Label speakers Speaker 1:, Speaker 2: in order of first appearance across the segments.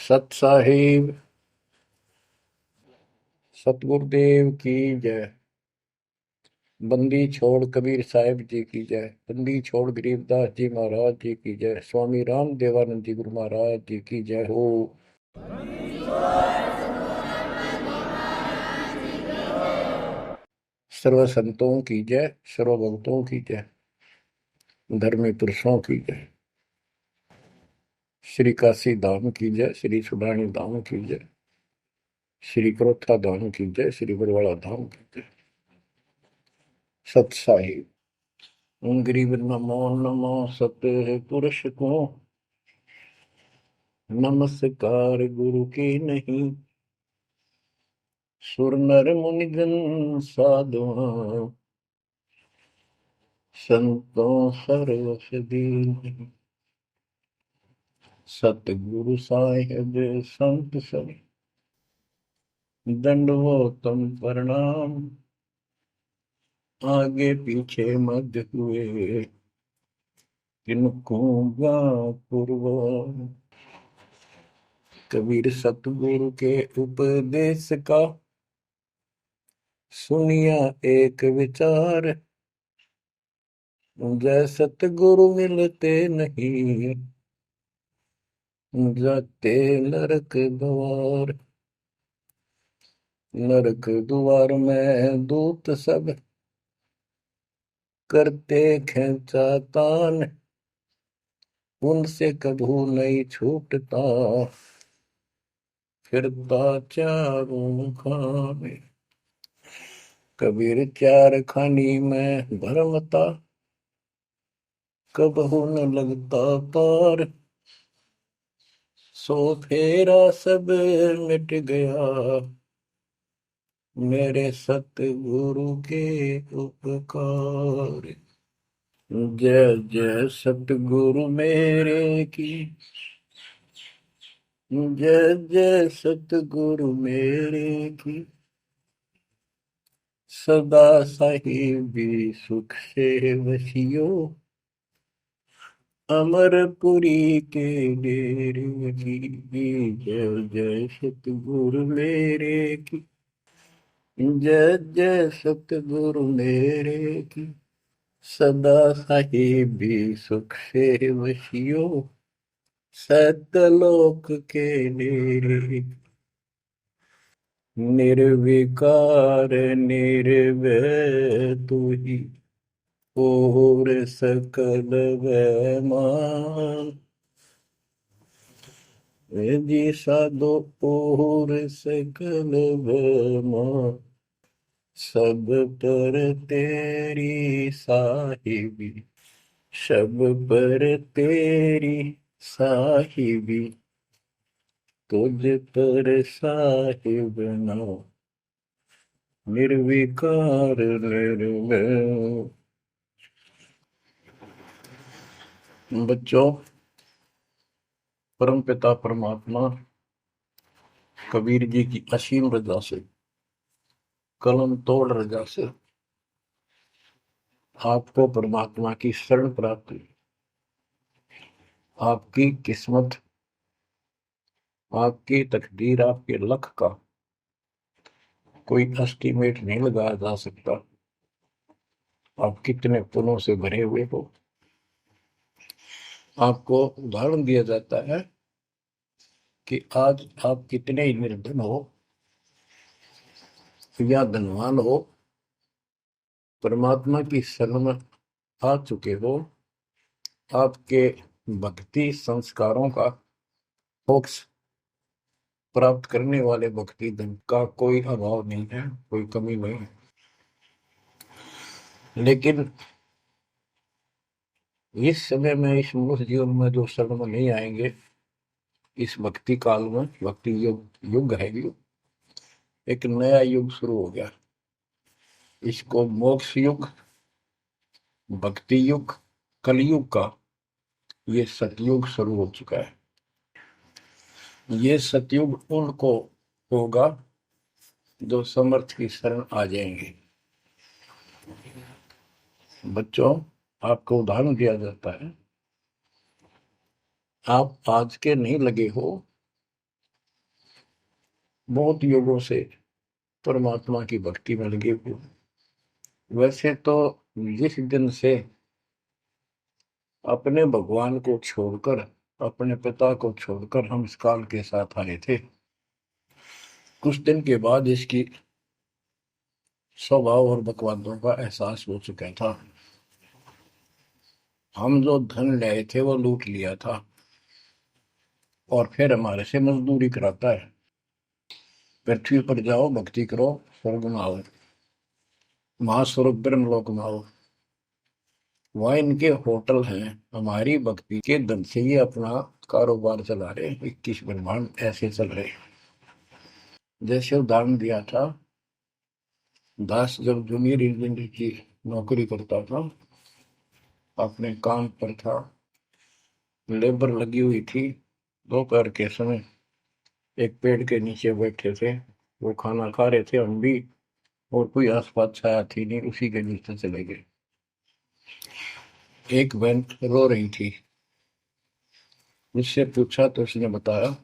Speaker 1: सत साहिब सतगुरुदेव की जय। बंदी छोड़ कबीर साहिब जी की जय। बंदी छोड़ गरीबदास जी महाराज जी की जय। स्वामी राम देवानंद जी गुरु महाराज जी की जय हो। सर्व संतों की जय, सर्व भक्तों की जय, धर्मी पुरुषों की जय। श्री काशी धाम की जय, श्री सुडानी धाम की जय, श्री क्रोथा धाम की जय, श्री बरवाड़ा धाम की जय। सत साहिब गरीब नमो नमो सत पुरुष को नमस्कार गुरु की नहीं। सुर नर मुनिजन साधुआ संतों सर्वस दीन। सतगुरु साहिब संत सब दंडवतम प्रणाम। आगे पीछे मध्य हुए किनको पूर्व। कबीर सतगुरु के उपदेश का सुनिया एक विचार। जय सतगुरु मिलते नहीं जाते नरक द्वार। नरक द्वार में दूत सब करते खेचा तान। उनसे कभू नहीं छूटता फिरता चारों खाने। कबीर चार खानी में भरमता कबहू न लगता पार। सो फेरा सब मिट गया मेरे सतगुरु के उपकार। जय जय सतगुरु मेरे की जय जय सतगुरु मेरे की। सदा साहिबी सुख से वसियो अमरपुरी के डेरे की। जय जय सतगुरु मेरे की जय जय सतगुरु मेरे की। सदा साहिबी सुख से वसियो सतलोक के डेरे। निर्विकार निर्भय तू ही और सकल वैमान। जी साधो और सकल वैमान। सब पर तेरी साहिबी सब पर तेरी साहिबी। तुझ पर साहिब नाम निर्विकार निर्भय। बच्चों, परम पिता परमात्मा कबीर जी की असीम रजा से कलम तोड़ रजा से आपको परमात्मा की शरण प्राप्त हुई। आपकी किस्मत, आपकी तकदीर, आपके लक का कोई एस्टीमेट नहीं लगाया जा सकता। आप कितने पुण्यों से भरे हुए हो। आपको उदाहरण दिया जाता है कि आज आप कितने ही निर्धन हो या धनवान हो, परमात्मा की शरण में आ चुके हो। आपके भक्ति संस्कारों का मोक्ष प्राप्त करने वाले भक्ति धन का कोई अभाव नहीं है, कोई कमी नहीं है। लेकिन इस समय में, इस मनुष्य जीवन में जो शरण में नहीं आएंगे, इस भक्ति काल में, भक्ति युग है, एक नया युग शुरू हो गया। इसको मोक्ष युग, भक्ति युग, कलयुग का ये सतयुग शुरू हो चुका है। ये सतयुग उनको होगा जो समर्थ की शरण आ जाएंगे। बच्चों, आपको उदाहरण दिया जाता है, आप आज के नहीं लगे हो बहुत युगों से परमात्मा की भक्ति में लगे हुए। वैसे तो जिस दिन से अपने भगवान को छोड़कर, अपने पिता को छोड़कर हम इस काल के साथ आए थे, कुछ दिन के बाद इसकी स्वभाव और बकवादों का एहसास हो चुका था। हम जो धन लाए थे वो लूट लिया था और फिर हमारे से मजदूरी कराता है। पृथ्वी पर जाओ, भक्ति करो, स्वर्ग में आओ, महास्वर्ग ब्रह्मलोक में आओ। वहाँ इनके होटल हैं। हमारी भक्ति के धन से ये अपना कारोबार चला रहे। 21 ब्रह्मांड ऐसे चल रहे। जैसे उदाहरण दिया था, दास जब जूनियर इंजीनियर की नौकरी करता था, अपने काम पर था, लेबर लगी हुई थी, दोपहर के समय एक पेड़ के नीचे बैठे थे, वो खाना खा रहे थे, हम भी, और कोई आसपास छाया थी नहीं, उसी के नीचे चले गए। एक बहन रो रही थी, मुझसे पूछा तो उसने बताया,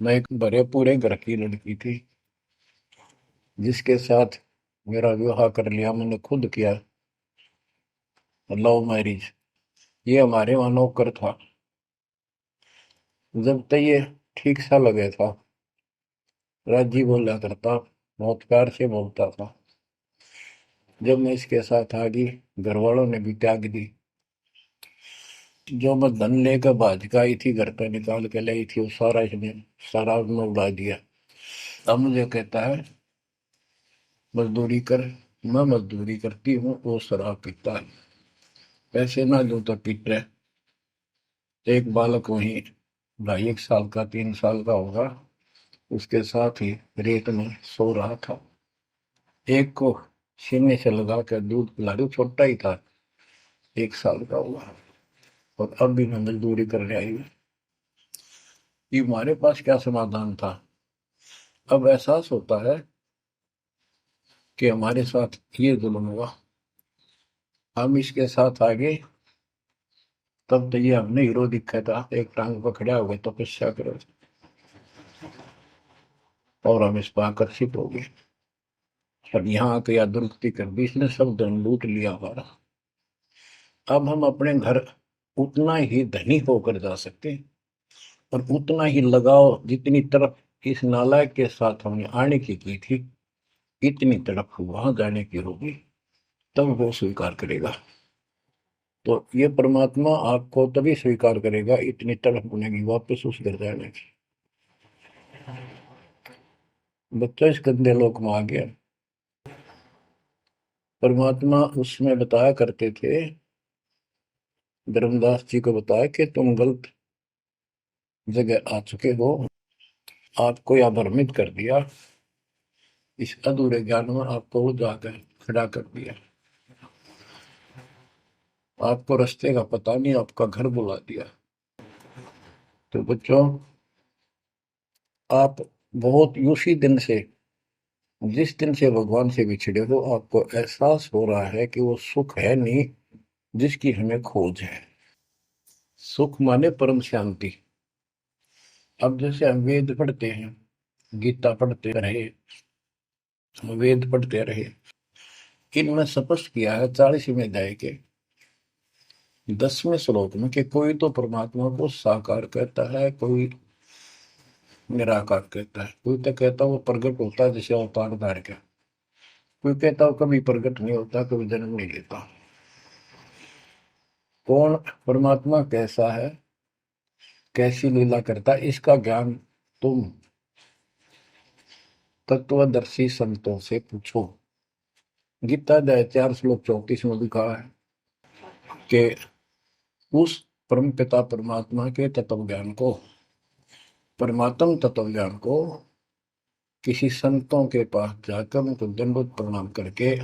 Speaker 1: मैं एक भरे पूरे घर की लड़की थी जिसके साथ मेरा विवाह कर लिया, मैंने खुद किया, लव मैरिज। ये हमारे वहां नौकर था। जब तक ये ठीक सा लगे था, राजी बोला करता, बहुत प्यार से बोलता था। जब मैं इसके साथ आ गई, घर वालों ने भी त्याग दी। जो मैं धन लेकर भाज का आई थी, घर पे निकाल के लाई थी, वो सारा इसने शराब में उड़ा दिया। अब मुझे कहता है मजदूरी कर। मैं मजदूरी करती हूँ, वो शराब पीता है। पैसे ना दो तो पीते है। एक बालक वहीं 2.5 साल का, 3 साल का होगा, उसके साथ ही रेत में सो रहा था। एक को सीने से लगा कर दूध पिला रही, छोटा ही था, 1 साल का हुआ, और अब भी मैं मजदूरी करने आई हूँ। ये हमारे पास क्या समाधान था? अब एहसास होता है कि हमारे साथ ये जुल्म हुआ, हम इसके साथ आगे। तब तो ये हमने हीरो दिखा था, एक टांग पर खड़ा हो गए, तपस्या करो, और हम इस पर आकर्षित हो गए। अब यहाँ आके या दुर्गति कर दी, इसने सब धन लूट लिया हमारा। अब हम अपने घर उतना ही धनी होकर जा सकते हैं, और उतना ही लगाव जितनी तरफ इस नालायक के साथ हमने आने की थी, इतनी तरफ वहां जाने की होगी, तब वो स्वीकार करेगा। तो ये परमात्मा आपको तभी स्वीकार करेगा, इतनी तरफ बनेगी वापस उस घर जाने की। बच्चा इस गंदे लोक में आ गया। परमात्मा उसमें बताया करते थे, धर्मदास जी को बताया कि तुम गलत जगह आ चुके हो, आपको या भ्रमित कर दिया, इस अधूरे ज्ञान में आपको वो जाकर खड़ा कर दिया, आपको रास्ते का पता नहीं, आपका घर बुला दिया। तो बच्चों, आप बहुत उसी दिन से, जिस दिन से भगवान से बिछड़े हो, आपको एहसास हो रहा है कि वो सुख है नहीं जिसकी हमें खोज है। सुख माने परम शांति। अब जैसे हम वेद पढ़ते हैं, गीता पढ़ते रहे, वेद पढ़ते रहे, इनमें स्पष्ट किया है 40वें अध्याय के 10वें श्लोक में कि कोई तो परमात्मा को साकार कहता है, कोई निराकार कहता है, कोई तो कहता है वो प्रकट होता है जैसे अवतार धार के, कोई कहता है कभी प्रकट नहीं होता, कभी जन्म नहीं लेता। कौन परमात्मा कैसा है, कैसी लीला करता है, इसका ज्ञान तुम तत्वदर्शी संतों से पूछो। गीता अध्याय 4 श्लोक 34 में लिखा है कि उस परम पिता परमात्मा के तत्व ज्ञान को, परमात्म तत्व ज्ञान को किसी संतों के पास जाकर उनको दंडवत प्रणाम करके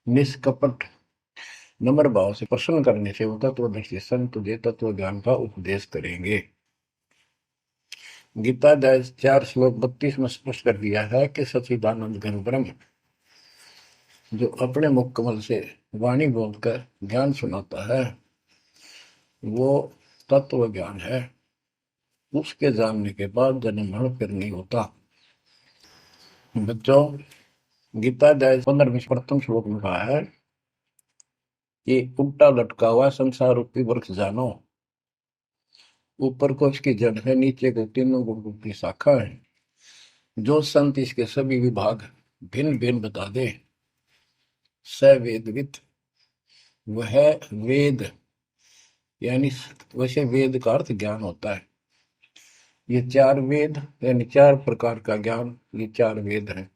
Speaker 1: निष्कपट नम्र भाव से प्रसन्न करने से वो तत्वदर्शी संत तुझे तत्व ज्ञान का उपदेश करेंगे। गीता अध्याय 4 श्लोक 32 में स्पष्ट कर दिया है कि सच्चिदानंद घन ब्रह्म जो अपने मुख कमल से वाणी बोलकर ज्ञान सुनाता है, वो तत्व ज्ञान है। उसके जानने के बाद जन्म मरण फिर नहीं होता। बच्चों, गीता अध्याय 15 प्रथम श्लोक में कहा है कि उल्टा लटका हुआ संसार रूपी वृक्ष जानो, ऊपर को इसकी जड़ है, नीचे को तीनों गुण की शाखा है। जो संत इसके सभी विभाग भिन्न भिन्न बता दे, स वेदविद, वह वेद, यानी वैसे वेद का अर्थ ज्ञान होता है। ये चार वेद यानी चार प्रकार का ज्ञान, ये चार वेद हैं।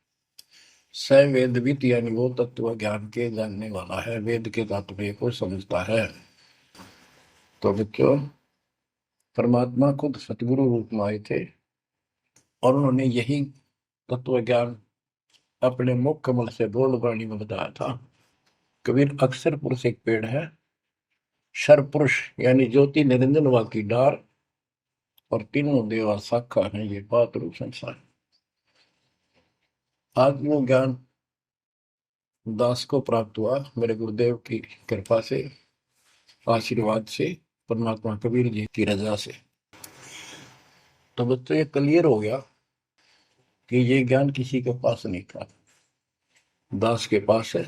Speaker 1: स वेदविद यानी वो तत्व ज्ञान के जानने वाला है, वेद के तात्पर्य को समझता है। तो बच्चों, परमात्मा खुद सतगुरु रूप में आए थे और उन्होंने यही तत्व ज्ञान अपने मुख कमल से बोल वाणी में बताया था। कबीर अक्षर पुरुष एक पेड़ है, शर पुरुष यानी ज्योति निरंजन वा की डार, और तीनों देवा शाखा है ये बात रूप संसार। आज वो ज्ञान दास को प्राप्त हुआ मेरे गुरुदेव की कृपा से, आशीर्वाद से, परमात्मा कबीर जी की रजा से। तो बच्चों, ये क्लियर हो गया कि ये ज्ञान किसी के पास नहीं था, दास के पास है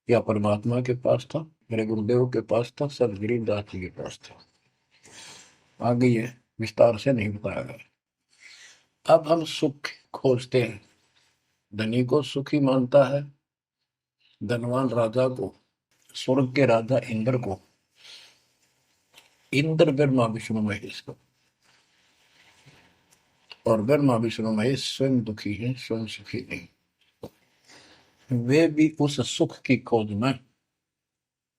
Speaker 1: या परमात्मा के पास था, मेरे गुरुदेव के पास था, सब गरीबदास जी के पास था। आगे ये विस्तार से नहीं बताया गया। अब हम सुख खोजते हैं, धनी को सुखी मानता है, धनवान राजा को, स्वर्ग के राजा इंद्र को, इंद्र ब्रह्मा विष्णु महेश को, और ब्रह्मा विष्णु महेश स्वयं दुखी है, स्वयं सुखी नहीं। वे भी उस सुख की खोज में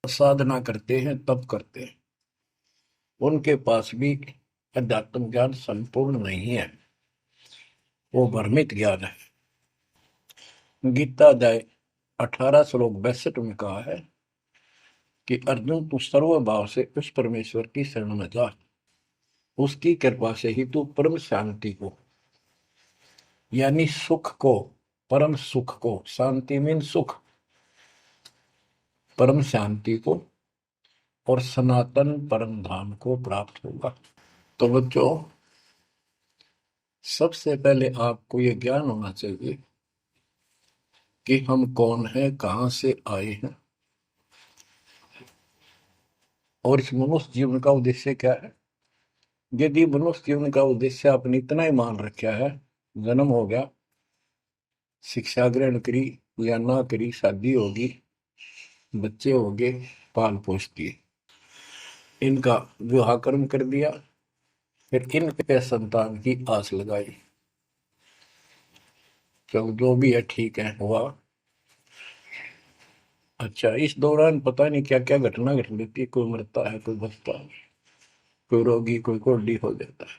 Speaker 1: साधना करते हैं, तप करते हैं। उनके पास भी अध्यात्म ज्ञान संपूर्ण नहीं है, वो भ्रमित ज्ञान है। गीता अध्याय 18 श्लोक 62 में कहा है कि अर्जुन, तू सर्व भाव से उस परमेश्वर की शरण में जा, उसकी कृपा से ही तू परम शांति को, यानी सुख को, परम सुख को, शांति मीन सुख, परम शांति को और सनातन परम धाम को प्राप्त होगा। तो बच्चों, सबसे पहले आपको यह ज्ञान होना चाहिए कि हम कौन हैं, कहां से आए हैं, और इस मनुष्य जीवन का उद्देश्य क्या है। यदि मनुष्य जीवन का उद्देश्य आपने इतना ही मान रखा है, जन्म हो गया, शिक्षा ग्रहण करी या ना करी, शादी होगी, बच्चे हो गए, पाल पोस दिए, इनका विवाह कर्म कर दिया, फिर इनके संतान की आस लगाई, तो जो भी है ठीक है, हुआ। अच्छा, इस दौरान पता नहीं क्या क्या घटना घट लेती है, कोई मरता है, कोई बचता है, कोई रोगी, कोई कोढ़ी हो जाता है,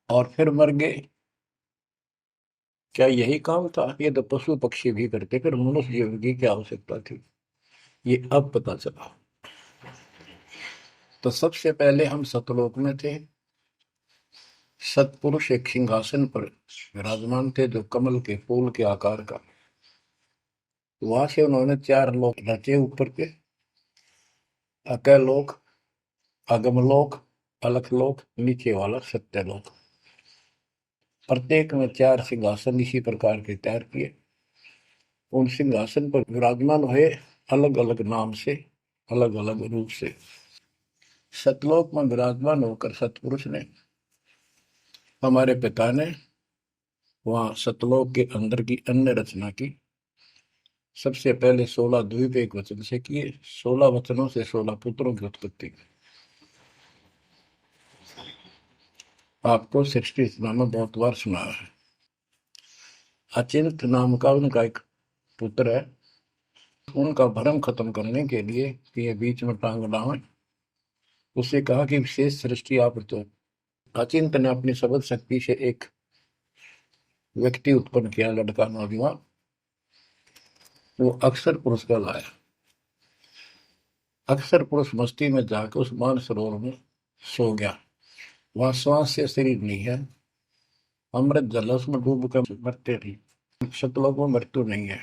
Speaker 1: और फिर मर गए। क्या यही काम था? ये तो पशु पक्षी भी करते, फिर मनुष्य जीवन की क्या आवश्यकता थी, ये अब पता चला। तो सबसे पहले हम सतलोक में थे, सतपुरुष एक सिंहासन पर विराजमान थे जो कमल के फूल के आकार का। वहां से उन्होंने चार लोक रचे ऊपर के, अकलोक, अगमलोक, अलखलोक, नीचे वाला सत्यलोक। प्रत्येक में चार सिंहासन इसी प्रकार के तैयार किए। उन सिंहासन पर विराजमान हुए अलग अलग नाम से, अलग अलग रूप से। सतलोक में विराजमान होकर सतपुरुष ने, हमारे पिता ने, वहां सतलोक के अंदर की अन्य रचना की। सबसे पहले 16 द्वीप एक वचन से किए, 16 वचनों से 16 पुत्रों की उत्पत्ति। आपको सृष्टि रचना में बहुत बार सुना है। अचिंत नाम का उनका एक पुत्र है, उनका भ्रम खत्म करने के लिए कि ये बीच में टांग लाए, उसे कहा कि विशेष सृष्टि आप तो। अचिंत ने अपनी शब्द शक्ति से एक व्यक्ति उत्पन्न किया, लड़का नौजवान, वो अक्षर पुरुष का लाया। अक्षर पुरुष मस्ती में जाकर उस मान सरोवर में सो गया। वहां श्वास से शरीर नहीं है, अमृत जल उसमें डूब कर मरते नहीं, सतलोक में मृत्यु नहीं है,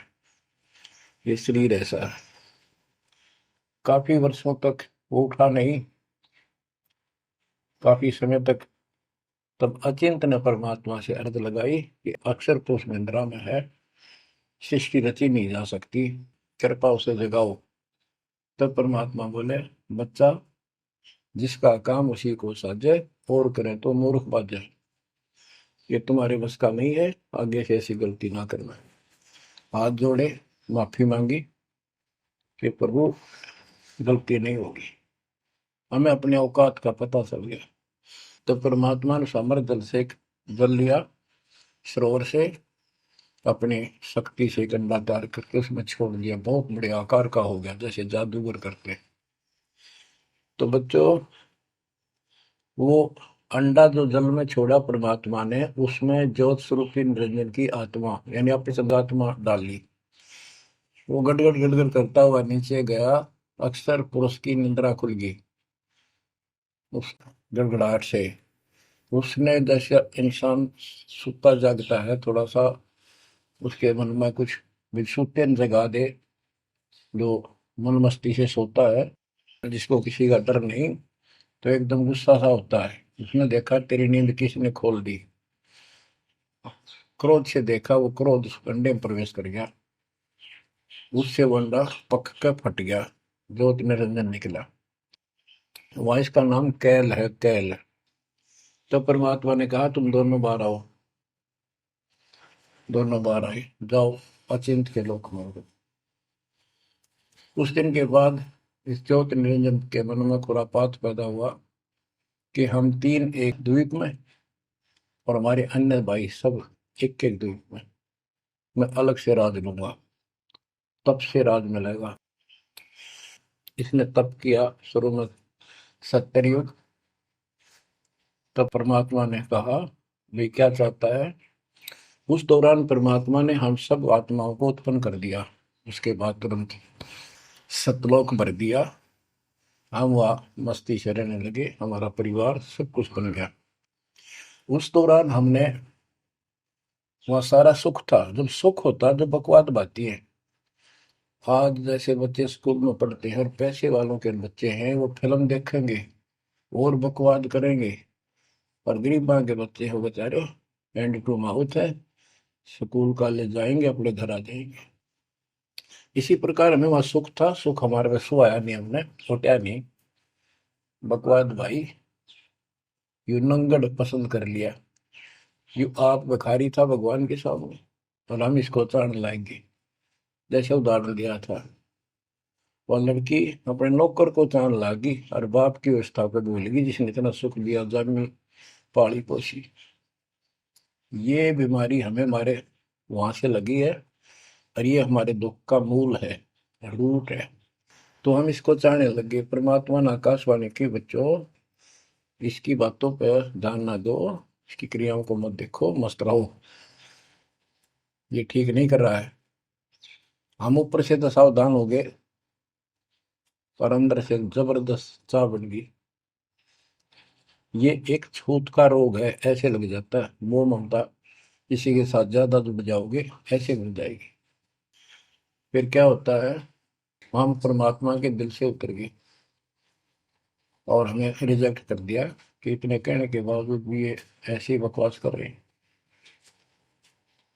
Speaker 1: ये शरीर ऐसा है। काफी वर्षों तक वो उठा नहीं, काफी समय तक। तब अचिंत ने परमात्मा से अर्ज लगाई कि अक्षर तो उस निद्रा में है, सृष्टि रची नहीं जा सकती, कृपा उसे जगाओ। तब परमात्मा बोले, बच्चा, जिसका काम उसी को साजे, और करे तो मूर्ख बाजे। ये तुम्हारे बस का नहीं है, आगे से ऐसी गलती ना करना। हाथ जोड़े, माफी मांगी कि प्रभु गलती नहीं होगी। हमें अपने औकात का पता चल गया। तो परमात्मा ने समर जल से जल लिया, सरोवर से, अपनी शक्ति से गंडा तैयार करके उसमें छोड़ दिया। बहुत बड़े आकार का हो गया, जैसे जादूगर करते हैं। तो बच्चों, वो अंडा जो जल में छोड़ा परमात्मा ने, उसमें ज्योत स्वरूपी निरंजन की आत्मा यानी अपनी सदात्मा डाली। वो गड़गड़ गड़गड़ करता हुआ नीचे गया। अक्सर पुरुष की निंद्रा खुल गई उस गड़गड़ाहट से। उसने, जैसे इंसान सुता जागता है, थोड़ा सा उसके मन में कुछ विक्षुप्तन जगा दे, जो मन मस्ती से सोता है, जिसको किसी का डर नहीं, तो एकदम गुस्सा सा होता है। उसने देखा तेरी नींद किसने खोल दी। क्रोध से देखा, वो क्रोध उस अंडे में प्रवेश कर गया। उससे वो अंडा पक कर फट गया, ज्योति निरंजन निकला। वहां इसका नाम कैल है, कैल। तो परमात्मा ने कहा, तुम दोनों बाहर आओ। दोनों बाहर आए, जाओ अचिंत के लोक में। उस दिन के बाद इस ज्योति निरंजन के मन में खुरापात पैदा हुआ कि हम तीन एक द्वीप में, और हमारे अन्य भाई सब एक एक द्वीप में। मैं अलग से राज लूंगा, तप से राज मिलेगा। इसने तप किया शुरू में, 70 युग। तब परमात्मा ने कहा, भाई क्या चाहता है। उस दौरान परमात्मा ने हम सब आत्माओं को उत्पन्न कर दिया। उसके बाद तुरंत सतलोक भर दिया। हम वहाँ मस्ती से रहने लगे, हमारा परिवार सब कुछ बन गया। उस दौरान हमने, वहाँ सारा सुख था। जब सुख होता जब बकवाद बाती है। आज जैसे बच्चे स्कूल में पढ़ते हैं और पैसे वालों के बच्चे हैं, वो फिल्म देखेंगे और बकवाद करेंगे। और गरीबा के बच्चे हो बेचारे, एंड टू माउथ है, स्कूल कॉलेज जाएंगे, अपने घर आ जाएंगे। इसी प्रकार हमें वहां सुख था। सुख हमारे में सुहाया नहीं, हमने छोटा नहीं। बकवाद भाई, यू नंगड़ पसंद कर लिया। यू आप भिखारी था भगवान के सामने, और हम इसको चाण लाएंगे। जैसे उदाहरण दिया था, वह लड़की अपने नौकर को चाण लागी और बाप की व्यवस्था को भूल गई, जिसने इतना सुख दिया, जन्मी पाली पोसी। ये बीमारी हमें हमारे वहां से लगी है, और ये हमारे दुख का मूल है, रूट है। तो हम इसको चाहने लगे। परमात्मा ने आकाशवाणी की, बच्चों इसकी बातों पर ध्यान ना दो, इसकी क्रियाओं को मत देखो, मस्त रहो, ये ठीक नहीं कर रहा है। हम ऊपर से तो सावधान हो गए, पर अंदर से जबरदस्त चाह बन गई। ये एक छूत का रोग है, ऐसे लग जाता है। मोह ममता किसी के साथ ज्यादा जुड़ जाओगे, ऐसे मिल जाएगी। फिर क्या होता है, हम परमात्मा के दिल से उतर गए और हमें रिजेक्ट कर दिया कि इतने कहने के बावजूद भी ये ऐसे ही बकवास कर रहे हैं।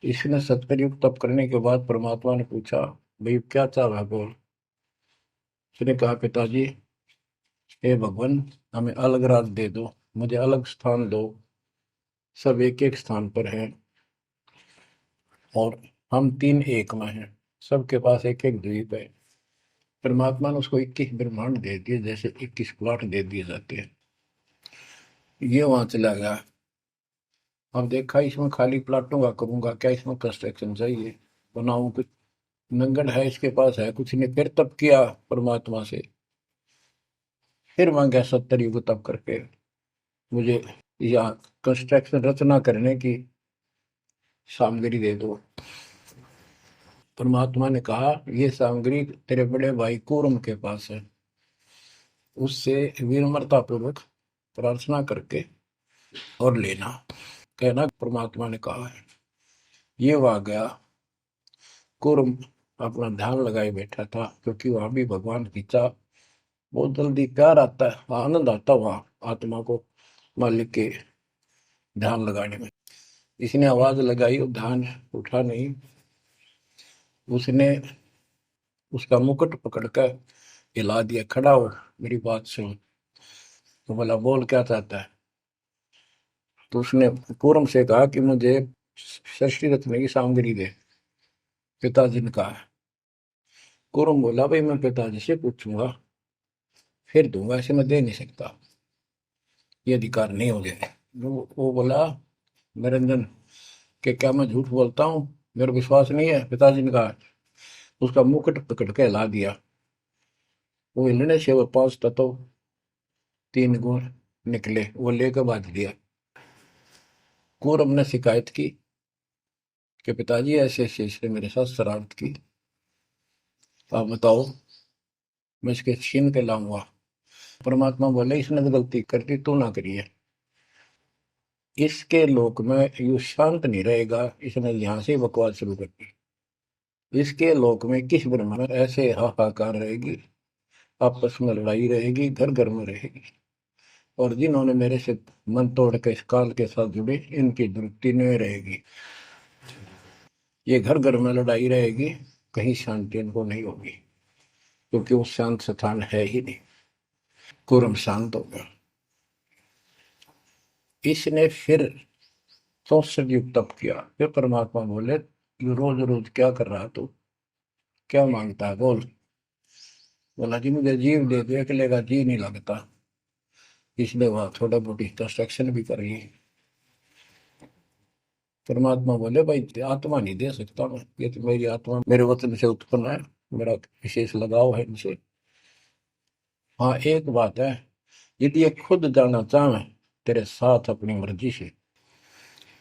Speaker 1: इसने 70 युग तप करने के बाद परमात्मा ने पूछा, भाई क्या चाह रहा है, बोल। उसने कहा, पिताजी, हे भगवान, हमें अलग राज दे दो, मुझे अलग स्थान दो। सब एक एक स्थान पर हैं, और हम तीन एक में हैं। सबके पास एक एक द्वीप है। परमात्मा ने उसको 21 ब्रह्मांड दे दिए, जैसे 21 प्लॉट दे दिए जाते हैं। ये वहां चला गया। अब देखा, इसमें खाली प्लाटों का करूंगा क्या, इसमें कंस्ट्रक्शन चाहिए, बनाऊं कुछ। नंगन है, इसके पास है कुछ नहीं। फिर तप किया परमात्मा से, फिर मांगा 70 युग तप करके, मुझे यहाँ कंस्ट्रक्शन रचना करने की सामग्री दे दो। परमात्मा ने कहा, ये सामग्री तेरे बड़े भाई कूरम के पास है, उससे विनम्रता पूर्वक प्रार्थना करके और लेना। कहना परमात्मा ने कहा है। ये वहां गया। कूरम अपना ध्यान लगाए बैठा था, क्योंकि वहां भी भगवान की चाह, बहुत जल्दी प्यार आता है, आनंद आता है वहां आत्मा को। मालिक के ध्यान लगाने में। इसने आवाज लगाई और ध्यान उठा नहीं। उसने उसका मुकुट पकड़कर हिला दिया, खड़ा हो, मेरी बात सुन। तो बोला, बोल क्या चाहता है? तो उसने पूरम से कहा कि मुझे षष्ठी रत्न की सामग्री दे, पिताजी ने कहा। पूरम बोला, भाई मैं पिताजी से पूछूंगा फिर दूंगा, ऐसे मैं दे नहीं सकता, ये अधिकार नहीं हो गया। वो बोला, निरंजन, कि क्या मैं झूठ बोलता हूँ? मेरा विश्वास नहीं है? पिताजी ने कहा। उसका मुकुट पकड़ के हिला दिया। वो हिलने से वो 5 तत्व 3 गुण निकले, वो लेकर बांध दिया। कौरव ने शिकायत की कि पिताजी ऐसे ऐसे इसने मेरे साथ शरारत की, आप बताओ, मैं इसके छीन के लाऊंगा। परमात्मा बोले, इसने तो गलती कर दी, तू ना करिए। इसके लोक में यू शांत नहीं रहेगा, इसने यहां से बकवास शुरू कर दी। इसके लोक में किस ब्रह्म में ऐसे हाहाकार रहेगी, आपस में लड़ाई रहेगी, घर घर में रहेगी। और जिन्होंने मेरे से मन तोड़ के इस काल के साथ जुड़े, इनकी दुरुक्ति नहीं रहेगी। ये घर घर में लड़ाई रहेगी, कहीं शांति इनको नहीं होगी, क्योंकि वो शांत स्थान है ही नहीं। कुरम शांत हो गया। इसने फिर 64 युग तप किया। फिर परमात्मा बोले, ये रोज रोज क्या कर रहा तू, क्या मांगता है, बोल। बोला, जी मुझे जीव दे दे, अकेले का जी नहीं लगता, इसलिए वहां थोड़ा बहुत कंस्ट्रक्शन भी करिए। परमात्मा बोले, भाई आत्मा नहीं दे सकता मैं, ये तो मेरी आत्मा मेरे वतन से उत्पन्न है, मेरा विशेष लगाव है इनसे। हाँ, एक बात है, यदि ये खुद जाना चाहे तेरे साथ अपनी मर्जी से,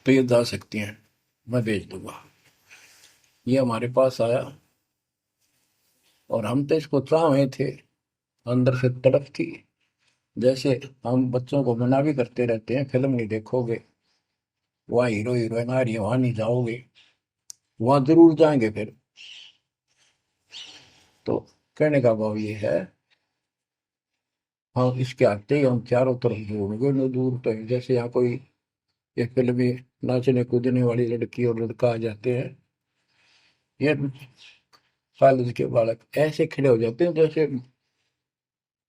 Speaker 1: तो ये जा सकती हैं, मैं भेज दूंगा। ये हमारे पास आया और हम तो इसको चाहे थे, अंदर से तड़प थी। जैसे हम बच्चों को मना भी करते रहते हैं, फिल्म नहीं देखोगे, वहाँ हीरो हीरोइन आ रही है, वहां नहीं जाओगे, वहां जरूर जाएंगे फिर। तो कहने का भाव ये है, हाँ, इसके आते ही हम चारों तरफ ढूंढोगे न, दूर तो जैसे यहाँ कोई एक फिल्म में नाचने कूदने वाली लड़की और लड़का आ जाते हैं, ये कॉलेज के बालक ऐसे खड़े हो जाते हैं जैसे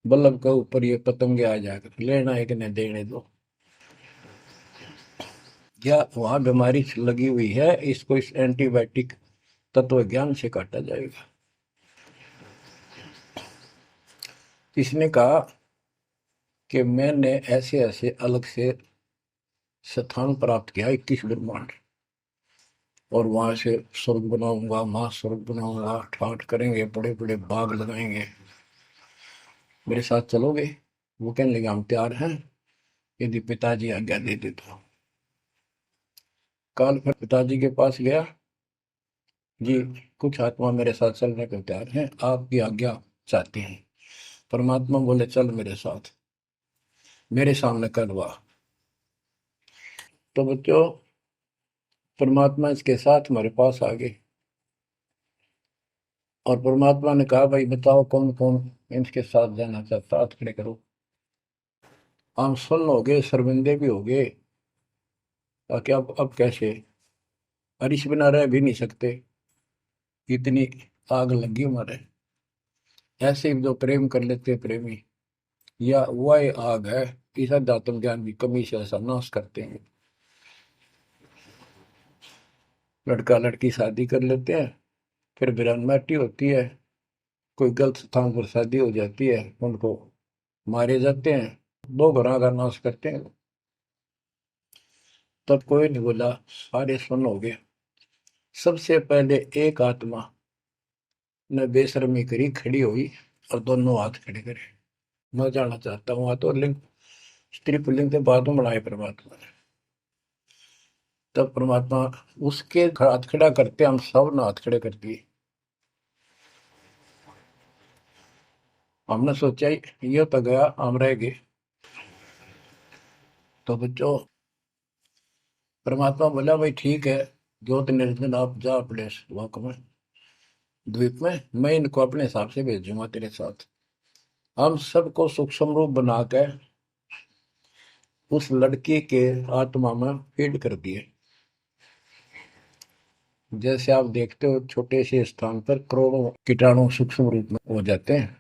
Speaker 1: बल्लभ के ऊपर ये पतंगे आ जाकर, लेना एक ने देने दो। या वहां बीमारी लगी हुई है, इसको इस एंटीबायोटिक तत्व ज्ञान से काटा जाएगा। इसने कहा कि मैंने ऐसे ऐसे अलग से स्थान प्राप्त किया, 21 ब्रह्मांड, और वहां से स्वर्ग बनाऊंगा, महास्वर्ग बनाऊंगा, ठाठ करेंगे, बड़े बड़े बाग लगाएंगे, मेरे साथ चलोगे? वो कहने लगे, हम तैयार हैं, यदि पिताजी आज्ञा दे दे तो। काल फिर पिताजी के पास गया, जी कुछ आत्मा मेरे साथ चलने को तैयार हैं, आपकी आज्ञा चाहती हैं। परमात्मा बोले, चल मेरे साथ, मेरे सामने करवा। तो बच्चों, परमात्मा इसके साथ हमारे पास आ गए और परमात्मा ने कहा, भाई बताओ कौन कौन इनके साथ जाना चाहता, हाथ खड़े करो। हम सुन हो गए, शर्मिंदे भी हो गए, ताकि अब कैसे, बारिश बिना रह भी नहीं सकते, इतनी आग लगी हमारे। ऐसे जो प्रेम कर लेते हैं प्रेमी, या वह आग है, इस अध्यात्म ज्ञान की कमी से ऐसा नाश करते हैं। लड़का लड़की शादी कर लेते हैं, फिर वीरानमाटी होती है, कोई गलत स्थान पर शादी हो जाती है, उनको मारे जाते हैं, 2 घरों का नाश करते हैं। तब कोई नहीं बोला, सारे सुन हो गए। सबसे पहले एक आत्मा ने बेशर्मी करी, खड़ी हुई और दोनों हाथ खड़े करे, मैं जाना चाहता हूँ। तो लिंग, स्त्री पुल्लिंग के बाद में बनाए परमात्मा ने। तब परमात्मा उसके हाथ खड़ा करते, हम सब ने हाथ खड़े कर दिए। हमने सोचा ये तो गया, हम रह गए। तो बच्चों, परमात्मा बोला, भाई ठीक है, ज्योत निर्जन आप जा अपने लोक में, द्वीप में, मैं इनको अपने हिसाब से भेजूंगा तेरे साथ। हम सबको सूक्ष्म रूप बना के उस लड़की के आत्मा में फीड कर दिए। जैसे आप देखते हो छोटे से स्थान पर करोड़ों कीटाणु सूक्ष्म रूप में हो जाते हैं,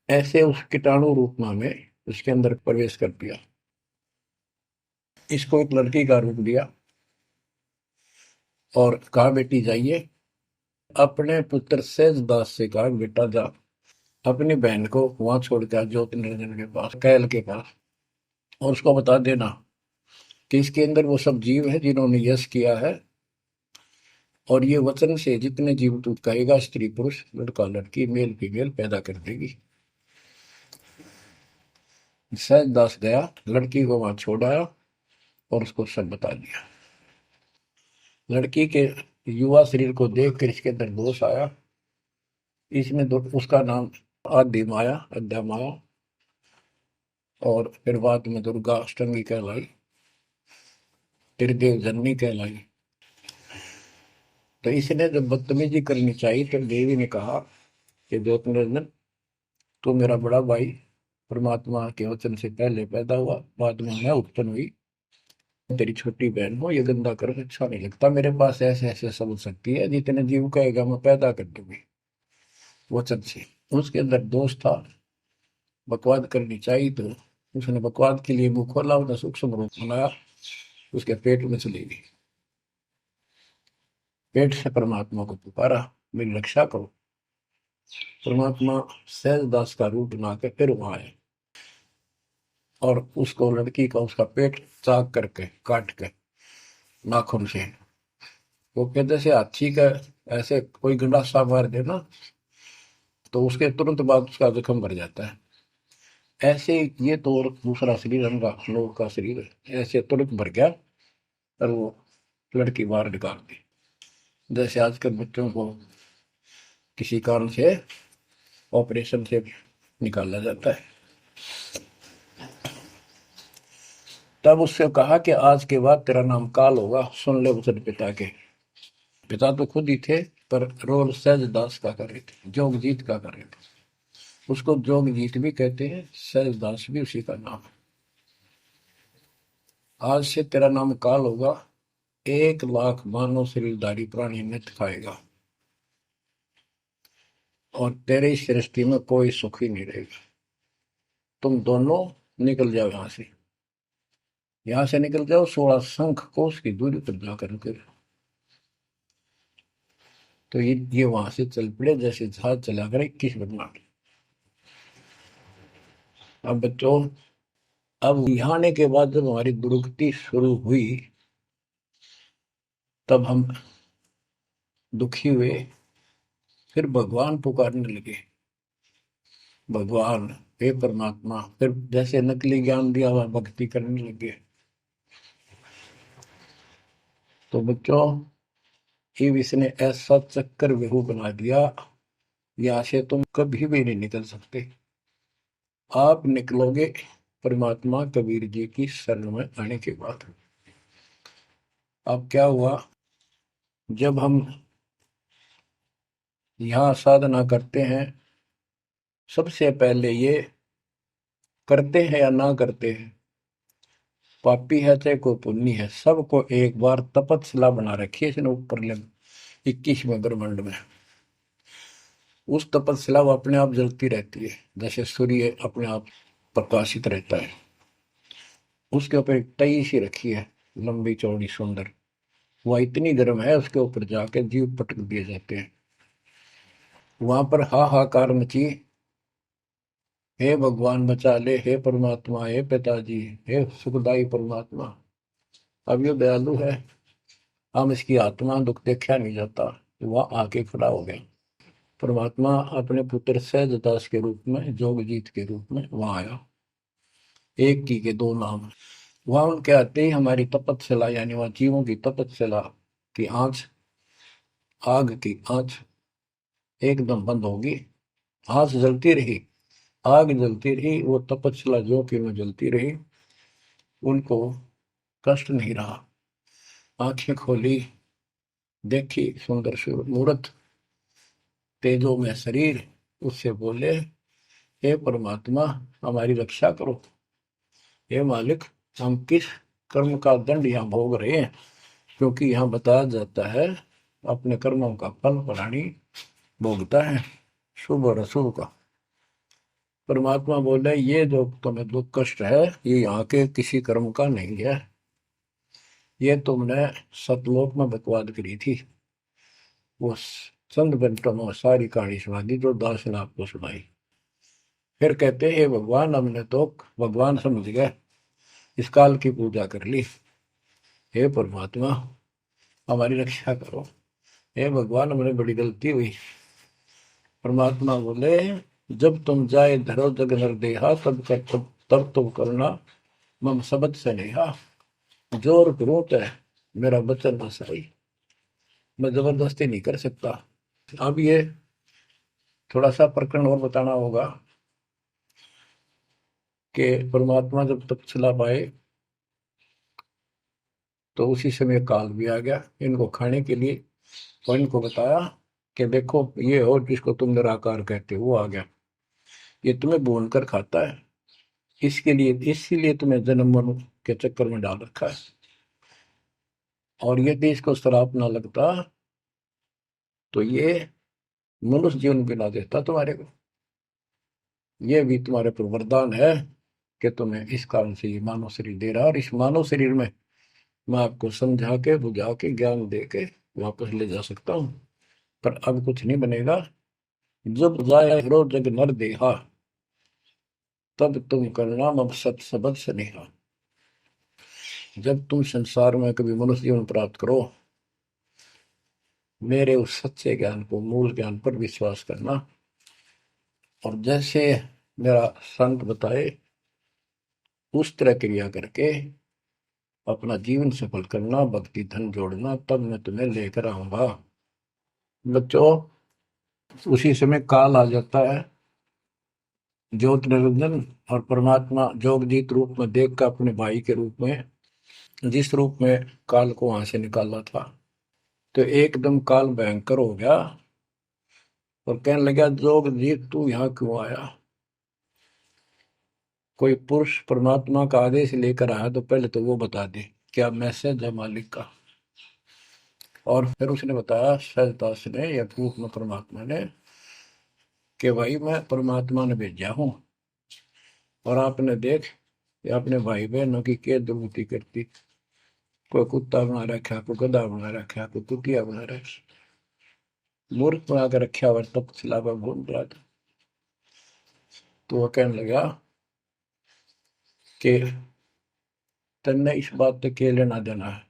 Speaker 1: ऐसे उस कीटाणु रूप में उसके अंदर प्रवेश कर दिया। इसको एक लड़की का रूप दिया और कहा बेटी जाइए, अपने पुत्र सहजदास से कहा बेटा जा अपनी बहन को वहां छोड़ के ज्योति निरंजन के पास, कैल के पास, और उसको बता देना कि इसके अंदर वो सब जीव है जिन्होंने यश किया है, और ये वचन से जितने जीव तू कहेगा स्त्री पुरुष लड़का लड़की मेल फीमेल पैदा कर देगी। सहजदास गया, लड़की को वहां छोड़ आया और उसको सब बता दिया। लड़की के युवा शरीर को देख कर इसके अंदर दोष आया। इसने उसका नाम आदि माया, अद्या माया, और फिर बाद में दुर्गा अष्टंगी कहलाई, त्रिदेव जननी कहलाई। तो इसने जब बदतमीजी करनी चाहिए तो देवी ने कहा कि ज्योति निरंजन तू मेरा बड़ा भाई परमात्मा के वचन से पहले पैदा हुआ, बाद में मैं उत्पन्न हुई, तेरी छोटी बहन हो, ये गंदा कर्म अच्छा नहीं लगता मेरे पास। ऐसे ऐसे सब शक्ति है, जितने जीव कहेगा मैं पैदा कर दूंगी वचन से। उसके अंदर दोष था, बकवाद करनी चाहिए, तो उसने बकवाद के लिए मुंह खोला, उसने सूक्ष्म रूप बनाया, उसके पेट में चली गई। पेट से परमात्मा को पुकारा, मेरी रक्षा करो। परमात्मा सहजदास का रूप बनाकर फिर वहां आए और उसको लड़की का उसका पेट चाक करके काट के नाखून से, वो कहते से हाथी का ऐसे कोई गंडासा मार दे ना तो उसके तुरंत बाद उसका जख्म भर जाता है। ऐसे ये तो और दूसरा शरीर अंगा लोग का शरीर ऐसे तुरंत भर गया और वो लड़की बाहर निकाल दी। जैसे आजकल बच्चों को किसी कारण से ऑपरेशन से निकाला जाता है। तब उससे कहा कि आज के बाद तेरा नाम काल होगा, सुन ले वचन पिता के। पिता तो खुद ही थे पर रोल सहजदास का कर रहे थे, जोगजीत का कर रहे थे। उसको जोगजीत भी कहते हैं, सहजदास भी उसी का नाम है। आज से तेरा नाम काल होगा, 1,00,000 मानव शरीरधारी प्राणी नित खाएगा और तेरे इस सृष्टि में कोई सुख ही नहीं रहेगा। तुम दोनों निकल जाओ यहां से निकल जाओ 16 शंख कोस की दूरी पर जाकर के। तो ये वहां से चल पड़े जैसे जहाज चला कर 21 बदना। अब बच्चों, अब यहाँ आने के बाद जब हमारी दुर्गति शुरू हुई तब हम दुखी हुए, फिर भगवान पुकारने लगे, भगवान हे परमात्मा। फिर जैसे नकली ज्ञान दिया हुआ भक्ति करने लगे। तो बच्चों, ये इसने ऐसा चक्कर व्यू बना दिया, यहाँ से तुम कभी भी नहीं निकल सकते। आप निकलोगे परमात्मा कबीर जी की शरण में आने के बाद। अब क्या हुआ, जब हम यहाँ साधना करते हैं, सबसे पहले ये करते हैं या ना करते हैं, पापी है चाहे कोई पुण्य है, सबको एक बार तपस्या बना रखी है इसने ऊपर 21वें ब्रह्मांड में। उस तपस्या वो अपने आप जलती रहती है, जैसे सूर्य अपने आप प्रकाशित रहता है। उसके ऊपर एक तई सी रखी है, लंबी चौड़ी सुंदर, वह इतनी गर्म है उसके ऊपर जाके जीव पटक दिए जाते हैं। वहां पर हाहाकार मची, हे भगवान बचा ले, हे परमात्मा, हे पिताजी, हे सुखदाई परमात्मा। अब ये दयालु है, हम इसकी आत्मा दुख देखा नहीं जाता। वह आके खड़ा हो गया। परमात्मा अपने पुत्र सहजदास के रूप में, जोगजीत के रूप में वहां आया। एक की के दो नाम। वहां उनके आते ही हमारी तपस्या, यानी वहां जीवों की तपस्या की आंच, आग की आंच एकदम बंद होगी। आंच जलती रही, आग जलती रही, वो तपस्या जो कि में जलती रही, उनको कष्ट नहीं रहा। आंखें खोली, देखी सुंदर मूर्त, तेजो में शरीर, उससे बोले हे परमात्मा हमारी रक्षा करो, हे मालिक हम किस कर्म का दंड यहाँ भोग रहे हैं, क्योंकि यहाँ बताया जाता है अपने कर्मों का फल प्राणी भोगता है, शुभ और अशुभ का। परमात्मा बोले ये जो तुम्हें दुख कष्ट है ये यहाँ के किसी कर्म का नहीं है, ये तुमने सतलोक में बकवाद करी थी। वो चंद मिनटों में सारी कहानी सुना दी जो दास ने आपको सुनाई। फिर कहते हे भगवान, हमने तो भगवान समझ गए, इस काल की पूजा कर ली। हे परमात्मा हमारी रक्षा करो, हे भगवान हमने बड़ी गलती हुई। परमात्मा बोले जब तुम जाए धरो जग नर देहा तब तुम करना मम सबद से नेहा। जोर करूं तो मेरा वचन न सही, मैं जबरदस्ती नहीं कर सकता। अब ये थोड़ा सा प्रकरण और बताना होगा कि परमात्मा जब तक चला पाए तो उसी समय काल भी आ गया इनको खाने के लिए, और इनको बताया कि देखो ये हो जिसको तुम निराकार कहते हो वो आ गया, ये तुम्हें भून कर खाता है, इसके लिए इसीलिए तुम्हें जन्म मरण के चक्कर में डाल रखा है। और यदि इसको श्राप ना लगता तो ये मनुष्य जीवन भी ना देता तुम्हारे को। ये भी तुम्हारे पर वरदान है कि तुम्हें इस कारण से ये मानव शरीर दे रहा है, और इस मानव शरीर में मैं आपको समझा के बुझा के ज्ञान दे के वापस ले जा सकता हूँ। पर अब कुछ नहीं बनेगा। जब जाए रो जग नर देहा तब तुम करना मम सत सबद स्नेहा। जब तुम संसार में कभी मनुष्य जीवन प्राप्त करो, मेरे उस सच्चे ज्ञान को, मूल ज्ञान पर विश्वास करना, और जैसे मेरा संत बताए उस तरह क्रिया करके अपना जीवन सफल करना, भक्ति धन जोड़ना, तब मैं तुम्हें लेकर आऊंगा। बच्चों उसी समय काल आ जाता है, ज्योत निरंजन और परमात्मा जोगजीत रूप में देख कर अपने भाई के रूप में, जिस रूप में काल को वहां से निकाला था, तो एकदम काल भयंकर हो गया और कहने लगा जोगजीत तू यहाँ क्यों आया। कोई पुरुष परमात्मा का आदेश लेकर आया तो पहले तो वो बता दे क्या मैसेज है मालिक का। और फिर उसने बताया सहजदास ने या रूप में परमात्मा ने कि भाई मैं परमात्मा ने भेजा हूं, और आपने देख अपने भाई बहनों की क्या दुर्गति करती, कोई कुत्ता बना रखा, कोई गधा बना रखा, कोई कुतिया बना रखा, मूर्ख बना कर रखा हुआ, तब सिलावा घूम रहा था। तो वह कहने लगा कि तन्ने इस बात से क्या लेना देना है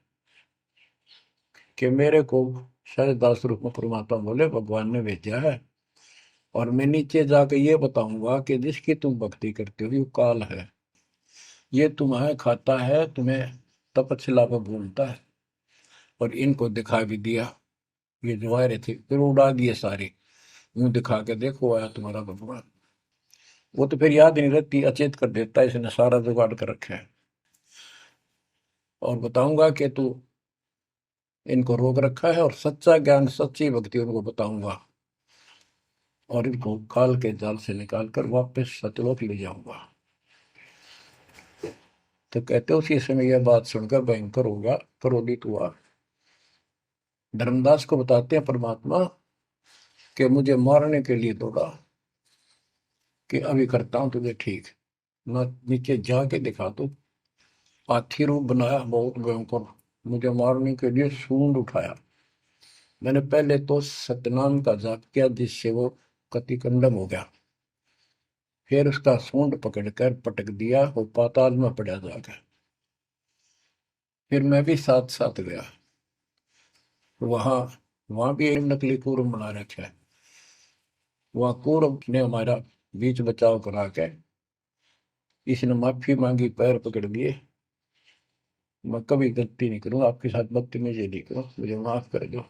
Speaker 1: कि मेरे को सहजदास रूप में परमात्मा बोले भगवान ने भेजा है, और मैं नीचे जाकर ये बताऊंगा कि जिसकी तुम भक्ति करते हो ये काल है, ये तुम्हें खाता है, तुम्हें तपस्या पर भूलता है। और इनको दिखा भी दिया, ये जो आ रहे थे फिर उड़ा दिए सारे, यूं दिखा के देखो आया तुम्हारा भगवान। वो तो फिर याद नहीं रहती, अचेत कर देता है, इसने सारा जुगाड़ कर रखा है। और बताऊंगा कि तू इनको रोक रखा है, और सच्चा ज्ञान सच्ची भक्ति उनको बताऊंगा, और इनको काल के जाल से निकाल कर वापस सतलोक ले जाऊंगा। तो कहते उसी समय यह बात सुनकर भयंकर होगा, क्रोधित हुआ। धर्मदास को बताते हैं परमात्मा कि मुझे मारने के लिए दौड़ा कि अभी करता हूं तुझे ठीक, न नीचे जाके दिखा दो। हाथी रूप बनाया बहुत भयंकर, मुझे मारने के लिए सूंड उठाया। मैंने पहले तो सतनाम का जाप किया जिससे वो कति कंडम हो गया, फिर उसका सूंड पकड़कर पटक दिया, वो पाताल में पड़ा जाकर। फिर मैं भी साथ साथ गया, वहां वहां भी एक नकली कूर्म बना रखा है, वहां कूर्म ने हमारा बीच बचाव करा के इसने माफी मांगी, पैर पकड़ लिए, मैं कभी गलती नहीं करूँ आपके साथ, बदतमीजी नहीं करूँ, मुझे माफ कर दो।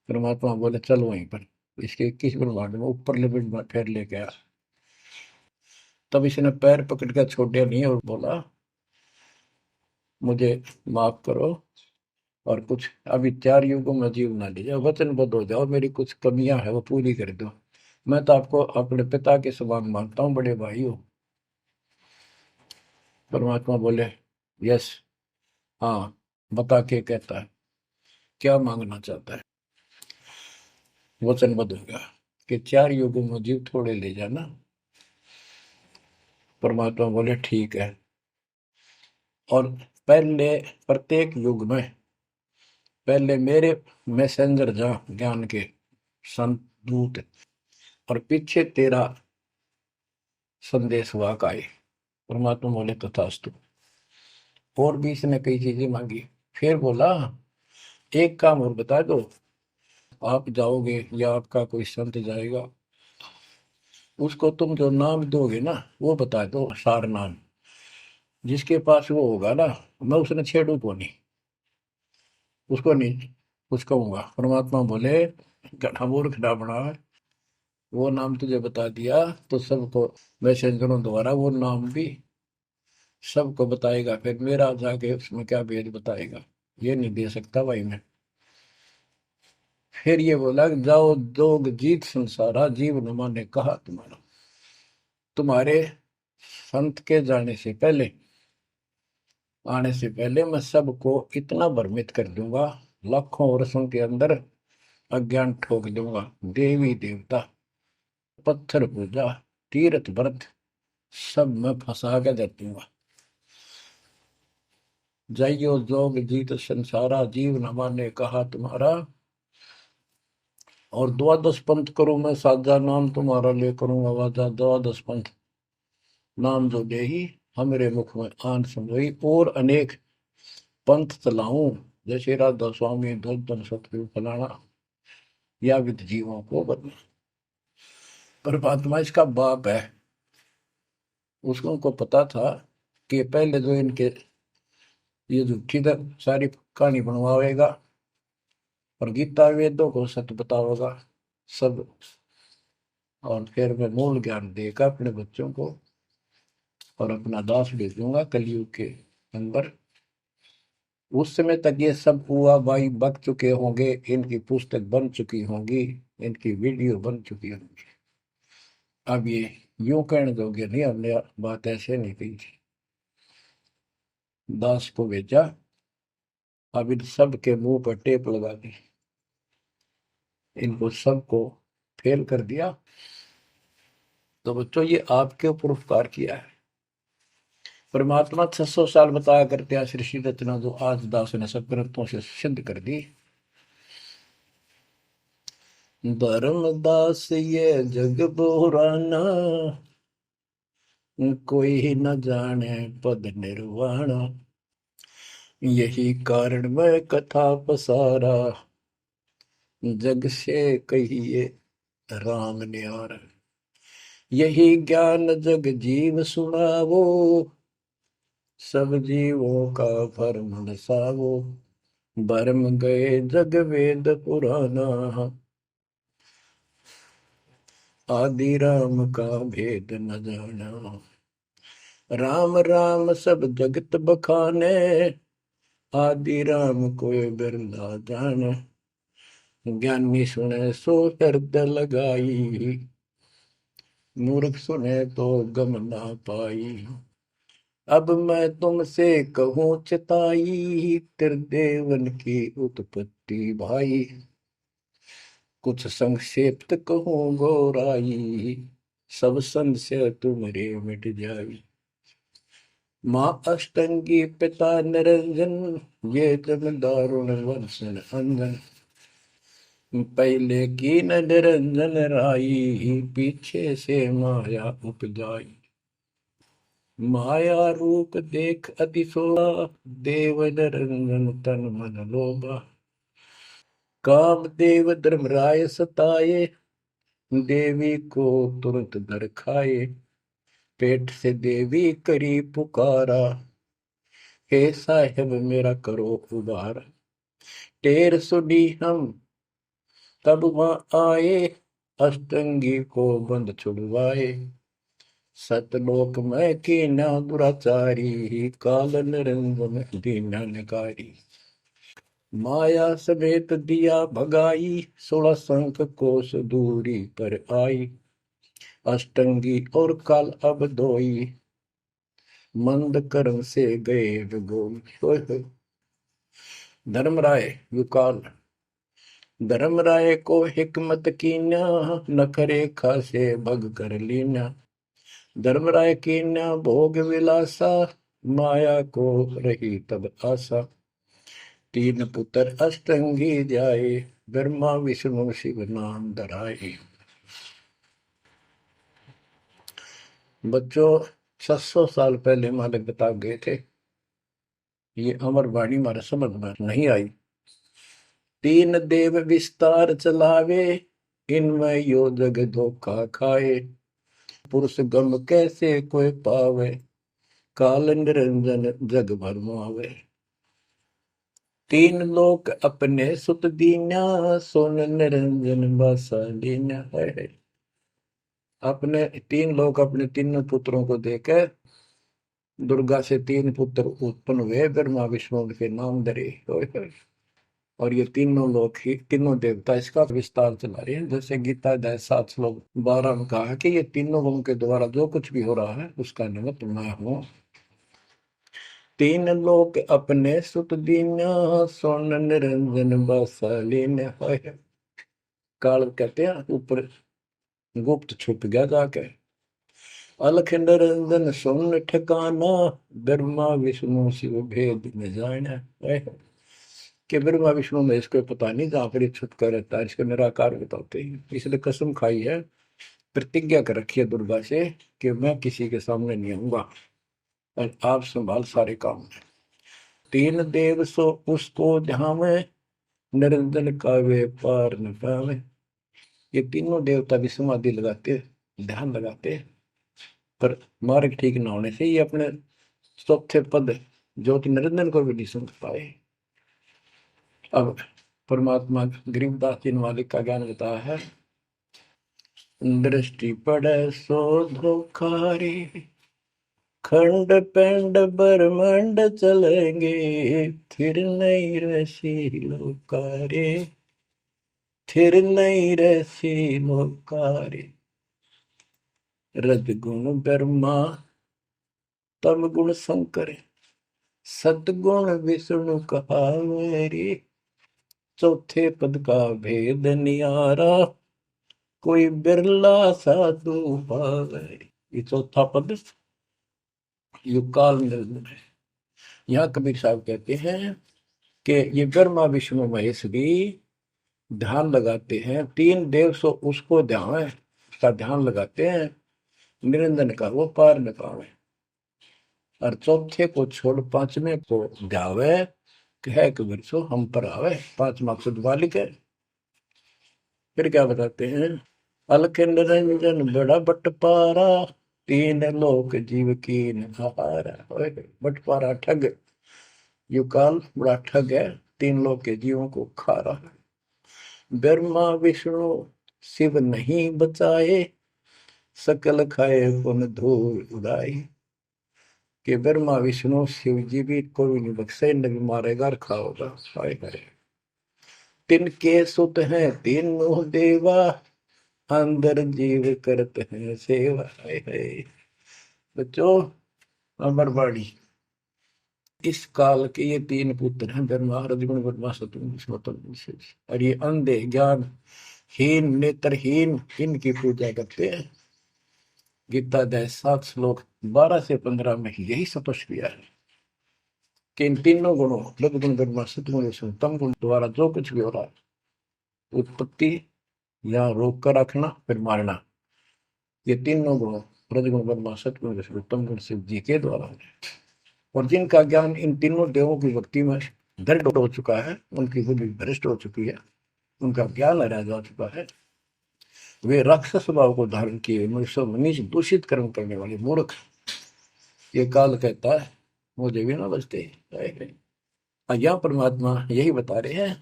Speaker 1: परमात्मा बोले चल वहीं पर इसके 21 ब्रह्मांड में ऊपर लिमिट में फिर लेके आया। तब इसने पैर पकड़ कर छोड़िया नहीं और बोला मुझे माफ करो, और कुछ अभी 4 युगों में जीव ना लीजिए, वचनबद्ध हो जाओ, मेरी कुछ कमियां है वो पूरी कर दो, मैं तो आपको अपने पिता के समान मानता हूँ, बड़े भाई हो। परमात्मा बोले यस, हाँ, बता के कहता है क्या मांगना चाहता है। वचनबद्ध हो गया कि 4 युगों में जीव थोड़े ले जाना। परमात्मा बोले ठीक है। और पहले प्रत्येक युग में पहले मेरे मैसेंजर जा ज्ञान के संत दूत, और पीछे तेरा संदेश वाहक आए। परमात्मा बोले तथास्तु। और भी इसने कई चीजें मांगी। फिर बोला एक काम और बता दो, आप जाओगे या आपका कोई संत जाएगा, उसको तुम जो नाम दोगे ना वो बता दो, सार नाम। जिसके पास वो होगा ना, मैं उसने छेड़ू को नहीं, उसको नहीं कुछ कहूंगा। परमात्मा बोले गधा मूर्ख ना बना, वो नाम तुझे बता दिया तो सबको मैसेंजरों द्वारा वो नाम भी सबको बताएगा, फिर मेरा जाके उसमें क्या भेद बताएगा, ये नहीं दे सकता भाई मैं। फिर ये बोला कि जाओ जोग जीत संसारा, जीव न माने कहा तुम्हारा। तुम्हारे संत के जाने से पहले, आने से पहले मैं सबको इतना भ्रमित कर दूंगा, लाखों वर्षों के अंदर अज्ञान ठोक दूंगा। देवी देवता, पत्थर पूजा, तीर्थ व्रत सब मैं फंसा के दे दूंगा। जाइयो जोग जीत संसारा, जीव न माने कहा तुम्हारा। और द्वादश पंथ करूं मैं साजा, नाम तुम्हारा ले करूं आवाजा। द्वादश पंथ नाम जो दे ही हमरे मुख में आन समोई, और अनेक पंथ चलाऊं, जैसे राधा स्वामी धन सतगुरु फलाना, या विद जीवों को बदला। परमात्मा इसका बाप है। उसको उनको पता था कि पहले जो इनके ये झूठी सारी कहानी बनवाएगा और गीता वेदों को सत्य बताओगा सब, और फिर मैं मूल ज्ञान देगा अपने बच्चों को, और अपना दास भेजूंगा कलयुग के अंदर। उस समय तक ये सब हुआ भाई बक चुके होंगे, इनकी पुस्तक बन चुकी होंगी, इनकी वीडियो बन चुकी होंगी। अब ये यूं कहने दोगे नहीं, हमने बात ऐसे नहीं कही थी। दास को भेजा, अब इन सब के मुंह पर टेप लगा दी, इनको सबको फेल कर दिया। तो बच्चों ये आपके ऊपर उपकार किया है। परमात्मा 600 साल बताया करते हैं सृष्टि रचना, जो आज दास ने सब ग्रंथों से सिद्ध कर दी। धर्मदास ये जग बोराना, कोई न जाने पद निर्वाणा। यही कारण मैं कथा पसारा, जग से कहिए राम न्यारा। यही ज्ञान जग जीव सुनावो, सब जीवों का भरम नसावो। भरम गए जग वेद पुराना, आदि राम का भेद न जाना। राम राम सब जगत बखाने, आदि राम कोई बिरला जाने। ज्ञानी सुने सो हृदय लगाई, मूर्ख सुने तो गम ना पाई। अब मैं तुमसे कहूँ चिताई, त्रिदेवन की उत्पत्ति भाई। कुछ संक्षेप्त कहूँ गौराई, सब संशय तुमरे मिट जाई। माँ अष्टंगी पिता निरंजन, ये जन दारुण वर्षण अंजन। पहले की न निरंजन राई, पीछे से माया उपजाई। माया रूप देख अतिशोभा, देव निरंजन तन मन लोभा। काम देव धर्मराय सताए, देवी को तुरंत दर खाए। पेट से देवी करी पुकारा, हे साहेब मेरा करो उबार। टेर सुनी हम तब वहां आए, अष्टंगी को बंद छुड़वाए। सतलोक में कीना दुराचारी, काल निरंजन दीना नकारी। माया समेत दिया भगाई, 16 संख कोस दूरी पर आई। अष्टंगी और काल अब दोई, मंद कर्म से गए विगोल। होय होय। धर्मराय युकाल। धर्मराय को हिकमत कीन्या, नखरे खासे भग कर लीन्या। धर्मराय कीन्या भोग विलासा, माया को रही तब आशा। तीन पुत्र अष्टंगी जाए, ब्रह्मा विष्णु शिव नाम धराए। बच्चों 600 साल पहले हमारे बता गए थे, ये अमर वाणी हमारे समझ में नहीं आई। तीन देव विस्तार चलावे, इनमें यो जग धोखा खाए। पुरुष गम कैसे कोई पावे, काल निरंजन जग भरमावे। तीन लोक अपने सुत दीन्या, सोन निरंजन बसा लीन्या है। अपने तीन लोग अपने तीनों पुत्रों को देकर दुर्गा से तीन पुत्र उत्पन्न हुए, ब्रह्मा विष्णु के नाम धरे। और ये तीनों लोग ही तीनों देवता इसका विस्तार चला रहे हैं। जैसे गीता अध्याय 7 श्लोक 12 में कहा कि ये तीनों लोगों के द्वारा जो कुछ भी हो रहा है उसका निमित्त मैं हूं। तीन लोग अपने सुत दीन्या, सोन निरंजन बसालीन। काल कहते हैं ऊपर गुप्त छुप गया जाके। अलख निरंजन सुन ठिकाना, ब्रह्मा विष्णु शिव भेद न जाना। कि ब्रह्मा विष्णु में इसको पता नहीं, जहां पर छुपका रहता है इसको निराकार बताते हैं। इसलिए कसम खाई है, प्रतिज्ञा कर रखी है दुर्गा से कि मैं किसी के सामने नहीं आऊंगा और आप संभाल सारे काम। तीन देव सो उसको ध्यावे, निरंजन का वे पार न पावे। ये तीनों देवता भी समाधि लगाते, ध्यान लगाते, पर मार्ग ठीक न होने से ये अपने चौथे पद ज्योति निरंजन को भी नहीं समझ पाए। अब परमात्मा गरीबदास जी मालिक का ज्ञान बताया है। दृष्टि पड़े सो धोखारी, खंड पेंड ब्रह्मांड चलेंगे, फिर नहीं रसी लोकारे, फिर नहीं रसी लोकारे। रजगुण ब्रह्मा, तम गुण शंकर, सतगुण विष्णु कहावेरी। चौथे पद का भेद नियारा, कोई बिरला साधु पावे। ये चौथा पद युगकाल निर्णय है। यहाँ कबीर साहब कहते हैं कि ये ब्रह्मा विष्णु महेश भी ध्यान लगाते हैं। तीन देव सो उसको ध्यान है, उसका ध्यान लगाते हैं, निरंजन का वो पार न पावे। और चौथे को छोड़ पांचवें को ध्यावे, कह कबीर सो हम पर आवे। पांच मकसद वालिक है। फिर क्या बताते हैं, अलख निरंजन बड़ा बटपारा, तीन लोक जीव की नहारा। बटपारा ठग, युकाल बड़ा ठग है, तीन लोक के जीवों को खा रहा है। ब्रह्मा विष्णु शिव नहीं बचाए, सकल खाए पुन धूल उड़ाई। कि ब्रह्मा विष्णु शिव जी भी कोई नहीं बख्शे, न भी मारेगा और खाओगा। करे तिनके सुत हैं तीनों देवा, अंदर जीव करते हैं सेवा। है बच्चों अमरवाड़ी, इस काल के ये तीन पुत्र हैं, ब्रह्मा रजगुण ब्रह्मा सतगुण विष्णु। और ये अंधे ज्ञान हीन नेत्रहीन इनकी पूजा करते हैं। गीता अध्याय 7 श्लोक 12 से 15 में यही स्पष्ट किया है कि इन तीनों गुणों रजगुण ब्रह्मा सतगुण विष्णु तम गुण द्वारा जो कुछ भी हो रहा है, उत्पत्ति या रोक कर रखना फिर मारना, ये तीनों गुण रजगुण ब्रह्मा सतगुण विष्णु तम गुण शिव जी के द्वारा है। और जिनका ज्ञान इन तीनों देवों की भक्ति में दृढ़ हो चुका है, उनकी बुद्धि भ्रष्ट हो चुकी है, उनका ज्ञान रह जा चुका है, वे राक्षस स्वभाव को धारण किए मनुष्य मनीष दूषित कर्म करने वाले मूर्ख, ये काल कहता है मुझे भी ना बचते। यहाँ परमात्मा यही बता रहे हैं,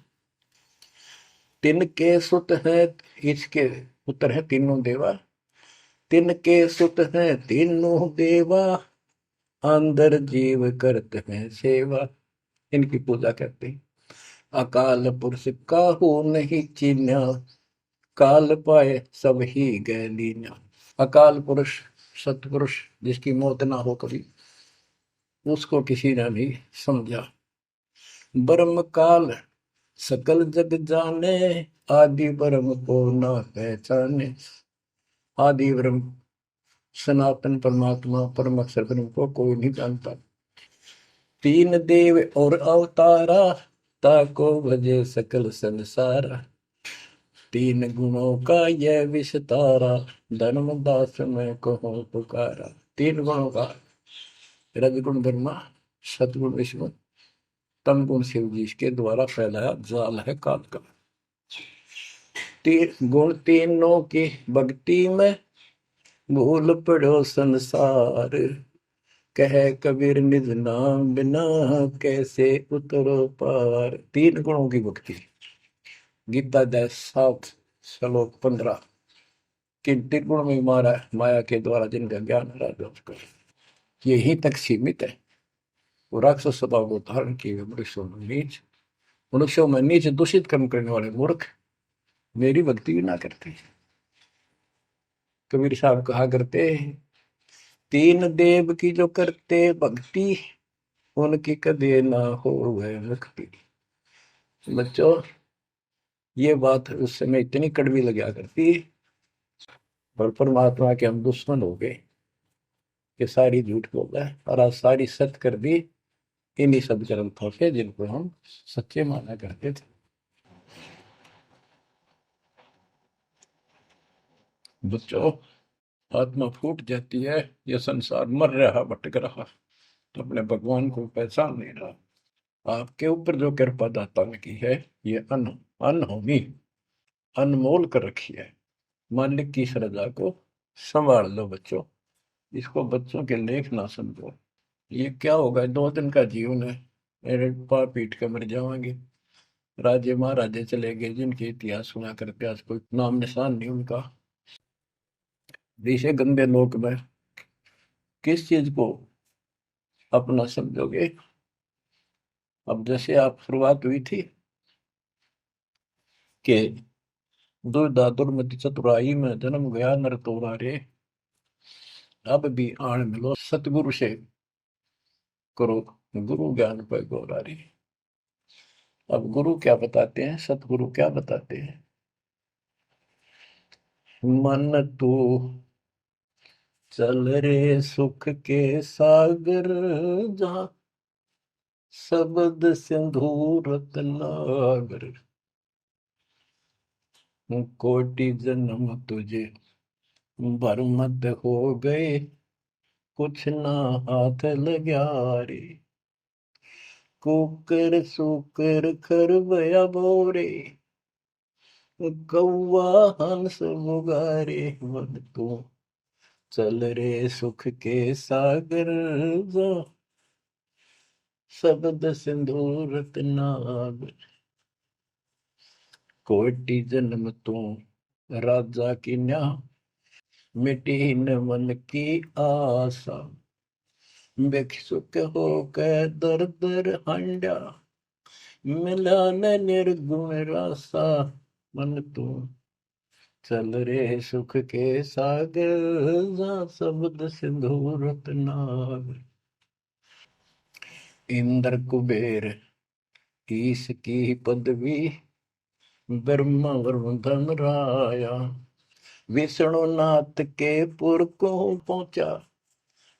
Speaker 1: तिनके सुत हैं, इसके पुत्र हैं तीनों देवा, तिनके सुत हैं तीनों देवा, अंदर जीव करते हैं सेवा। इनकी पूजा करते हैं। अकाल पुरुष काहू नहीं चीन्या, काल पाए सब ही गए लीन्या। अकाल पुरुष सतपुरुष जिसकी मौत ना हो कभी, उसको किसी ने नहीं समझा। ब्रह्म काल सकल जग जाने, आदि ब्रह्म को न पहचाने। आदि ब्रह्म सनातन परमात्मा परम अक्षर ब्रह्म को कोई नहीं जानता। तीन देव और अवतारा, ताको भजे सकल संसारा। तीन गुणों का यह विस्तारा, धर्मदास में कहो पुकारा। तीन गुणों का, रजगुण ब्रह्मा, सतगुण विष्णु, तम गुण शिव जी के द्वारा फैलाया जाल है काल का। तीन गुण तीनों की भक्ति में, भूल पड़ो संसार। कह कबीर निज नाम बिना, कैसे उतरो पार। तीन गुणों की भक्ति, गीता 7 श्लोक 15। किन तीन गुण में मारा माया के द्वारा जिनका ज्ञान राजा, यही तक सीमित है। वो राक्षस स्वभाव को धारण किए मनुष्यों में नीच, मनुष्यों में नीच दूषित कर्म करने वाले मूर्ख मेरी भक्ति भी ना करते। कबीर साहब कहा करते, तीन देव की जो करते भक्ति, उनकी कदे ना हो वह मुक्ति। बच्चों, ये बात उस समय इतनी कड़वी लगा करती, पर परमात्मा के हम दुश्मन हो गए कि सारी झूठ बोल रहा है, और आज सारी सत्य कर दी इन्हीं सब ग्रंथों से जिनको हम सच्चे माना करते थे। बच्चों, आत्मा फूट जाती है, यह संसार मर रहा भटक रहा, तो अपने भगवान को पहचान नहीं रहा। आपके ऊपर जो कृपा दाता ने की है, ये अनहोनी अनमोल कर रखी है। मालिक की श्रद्धा को संभाल लो बच्चों, इसको बच्चों के लेख ना समझो। ये क्या होगा, 2 दिन का जीवन है, मेरे पा पीट के मर जाएंगे। राजे महाराजे चले गए जिनके इतिहास सुना करके आज कोई नाम निशान नहीं उनका। ऐसे गंदे लोक में किस चीज को अपना समझोगे। अब जैसे आप शुरुआत हुई थी कि दुर्धा दुर्मति चतुराई में जन्म गया नर तोरा रे, अब भी आण मिलो सतगुरु से करो गुरु ज्ञान पर गौरा रे। अब गुरु क्या बताते हैं, सतगुरु क्या बताते हैं। मन तू चल रे सुख के सागर, जहाँ शब्द सिंधु रत्नागर। कोटि जन्म तुझे भरमत हो गए, कुछ ना हाथ लग्या रे। कुकर सुकर खरबया बोरे, कौआ हंस मुगारे। मन तू चल रे सुख के सागर, जो शब्द सिंधु रत्नागर। कोटि जन्म तू राजा की न्या, मिटी न मन की आशा। भिक्षुक हो के दर दर हंडा, मिला न निर्गुण रासा। मन तू चल रे सुख के सागर, जा शब्द सिंधु रत्नागर। इंद्र कुबेर ईश की पदवी, ब्रह्मा वरुण धन राया। विष्णु नाथ के पुर को पहुंचा,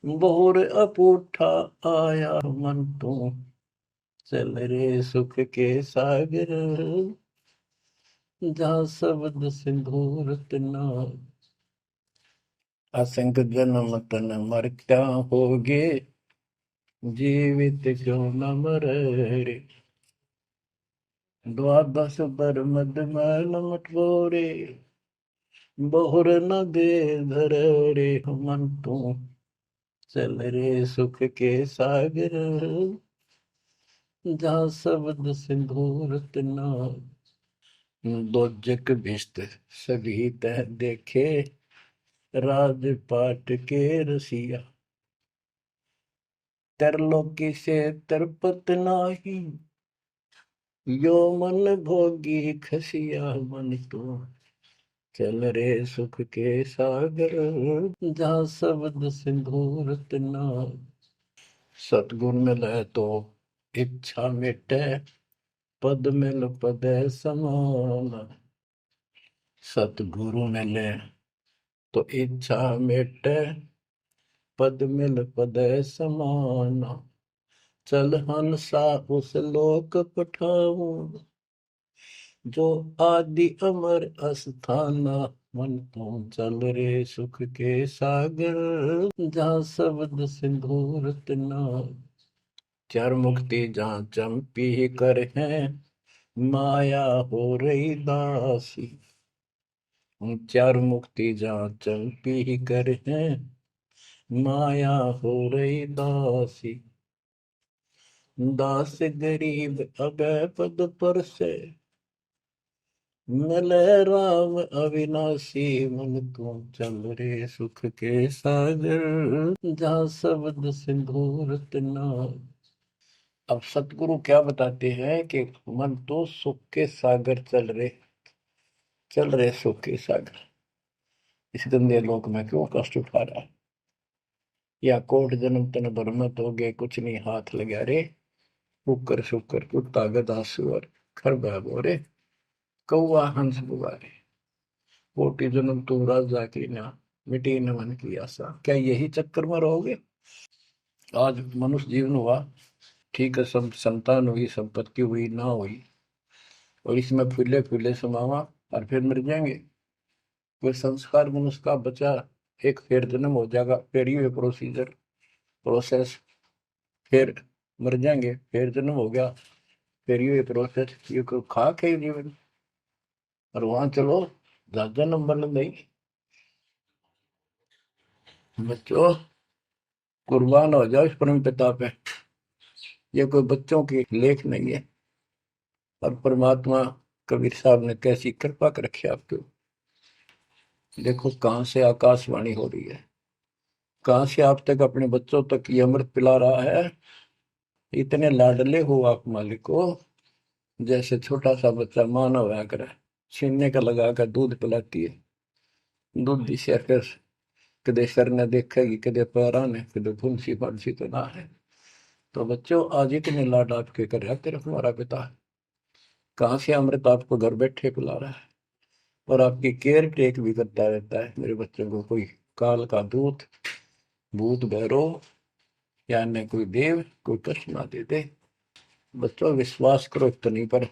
Speaker 1: बोर अपूठा आया। मन तू चल रे सुख के सागर, जहाँ शब्द सिंधु रत्नागर। असंख जन्म तन मरता होगे, जीवित क्यों न मरे रे। द्वादश बर मद मैल मटोरे, बहुर न दे धर रे। मन तू चल रे सुख के सागर, जहाँ शब्द सिंधु रत्नागर। दो जग भिष्ट सभी तह देखे, राजपाट के रसिया। तरलोकी से तरपत नाही, यो मन भोगी खसिया। मन तो चल रे सुख के सागर, जहाँ शब्द सिंधु रत्नागर। सतगुर मिले तो इच्छा मिटे, पद मिल पदे समान। सतगुरु मिले तो इच्छा मिटे, पद मिल पदे समान। चल हंसा उस लोक पठाऊं, जो आदि अमर अस्थाना। मन तुम चल रे सुख के सागर, जहाँ शब्द सिंदूर तना। चार मुक्ति जहाँ चंपी कर है, माया हो रही दासी। चार मुक्ति जहाँ चंपी कर है, माया हो रही दासी। दास गरीब अभय पद पर से, मिले राम अविनाशी। मन तू चल रे सुख के सागर, जहाँ शब्द सिंदूर तना। अब सतगुरु क्या बताते हैं कि मन तो सुख के सागर चल रहे सुख के सागर। इस गंदे लोक में क्यों कष्ट उठा रहा है? या कोट जन्म तन भरमत हो गए, कुछ नहीं हाथ लगा रे। कुकर शुकर कुत्ता गधा सुअर, खरबा बोरे, कौआ हंस बुआरे। कोटि जन्म तू राजा की ना, मिटी न मन की आशा। क्या यही चक्कर में रहोगे? आज मनुष्य जीवन हुआ, ठीक है, सब संतान हुई, संपत्ति हुई ना हुई, और इसमें फूले फूले समावा, और फिर मर जाएंगे। कोई संस्कार मनुष्य का बचा, एक फिर जन्म हो जाएगा, फिर ये प्रोसीजर प्रोसेस, फिर मर जाएंगे, फिर जन्म हो गया, फिर ये प्रोसेस। ये कोई खाक है जीवन? और वहां चलो ज्यादा नंबर नहीं। बच्चों, कुर्बान हो जाओ इस परम पिता पे। ये कोई बच्चों की लेख नहीं है। और परमात्मा कबीर साहब ने कैसी कृपा कर रखी आपके। देखो कहां से आकाशवाणी हो रही है, कहां से आप तक अपने बच्चों तक ये अमृत पिला रहा है। इतने लाडले हो आप मालिक को, जैसे छोटा सा बच्चा मानव होया करे, छीनने का लगा कर दूध पिलाती है। दूध दिशा फिर कदे सर ने देखेगी, कदे पैरा ने, कदे फुंसी फांसी तो ना है। तो बच्चों, आज इतने लाड आपके कर रहा तेरा हमारा पिता। कहाँ से अमृत आपको घर बैठे पिला रहा है, और आपकी केयर टेक भी करता रहता है मेरे बच्चों को। कोई काल का दूत, भूत भैरव या अन्य कोई देव कोई कष्ट ना दे दे। बच्चों, विश्वास करो इतनी पर,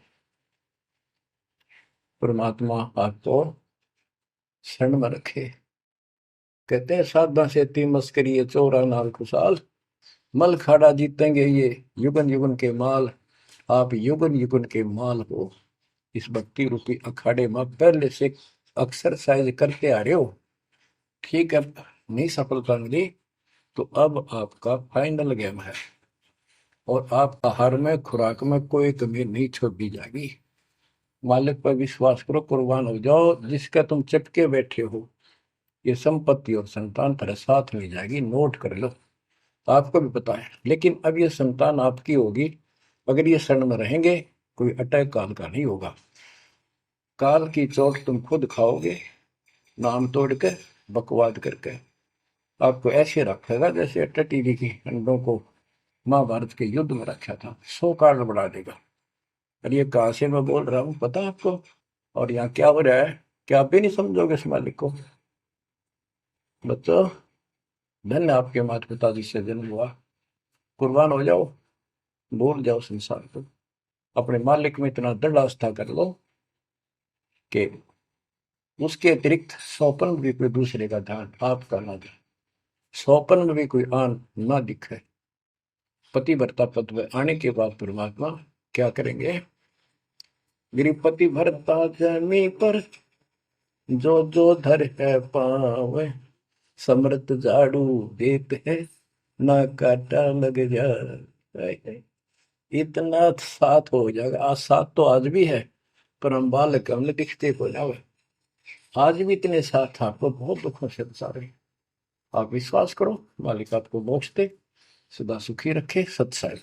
Speaker 1: परमात्मा आपको शरण में रखे। कहते हैं साधा से ती मस्करी है, चौरा नाल खुशाल। मल खाड़ा जीतेंगे ये युगन युगन के माल। आप युगन युगन के माल हो। इस भक्ति रूपी अखाड़े में पहले से एक्सरसाइज करते आ रहे हो, ठीक है। नहीं सफलता मिली तो अब आपका फाइनल गेम है, और आप आहार में खुराक में कोई कमी नहीं छोड़ी जाएगी। मालिक पर विश्वास करो, कुर्बान हो जाओ। जिसका तुम चिपके बैठे हो, ये संपत्ति और संतान तेरे साथ मिल जाएगी, नोट कर लो। आपको भी पता है, लेकिन अब ये संतान आपकी होगी अगर ये शरण में रहेंगे। कोई अटैक काल का नहीं होगा। काल की चोट तुम खुद खाओगे, नाम तोड़ के, बकवाद करके। आपको ऐसे रखेगा जैसे टीवी की अंडों को महाभारत के युद्ध में रखा था, 100 कार्ड बढ़ा देगा। और ये कहां से मैं बोल रहा हूँ पता है आपको? और यहाँ क्या हो रहा है, क्या आप भी नहीं समझोगे इस मालिक को? बच्चों, धन्य आपके माता पिता जिससे जन्म हुआ। कुर्बान हो जाओ, भूल जाओ संसार को, अपने मालिक में इतना दृढ़ आस्था कर लो कि उसके अतिरिक्त सौपन में भी कोई दूसरे का ध्यान आपका ना दे, सौपन में भी कोई आन ना दिखे। पतिव्रता पद में आने के बाद परमात्मा क्या करेंगे? मेरी पतिव्रता जमी पर जो जो धर है पावे, समृत झाड़ू देते हैं, ना काटा लग जाए। इतना साथ हो जाएगा। आज साथ तो आज भी है, पर हम बालक हमने दिखते को जावे। आज भी इतने साथ आपको बहुत दुखों से बचा रहे। आप विश्वास करो, मालिक आपको मोक्ष दे, सदा सुखी रखे। सत्संग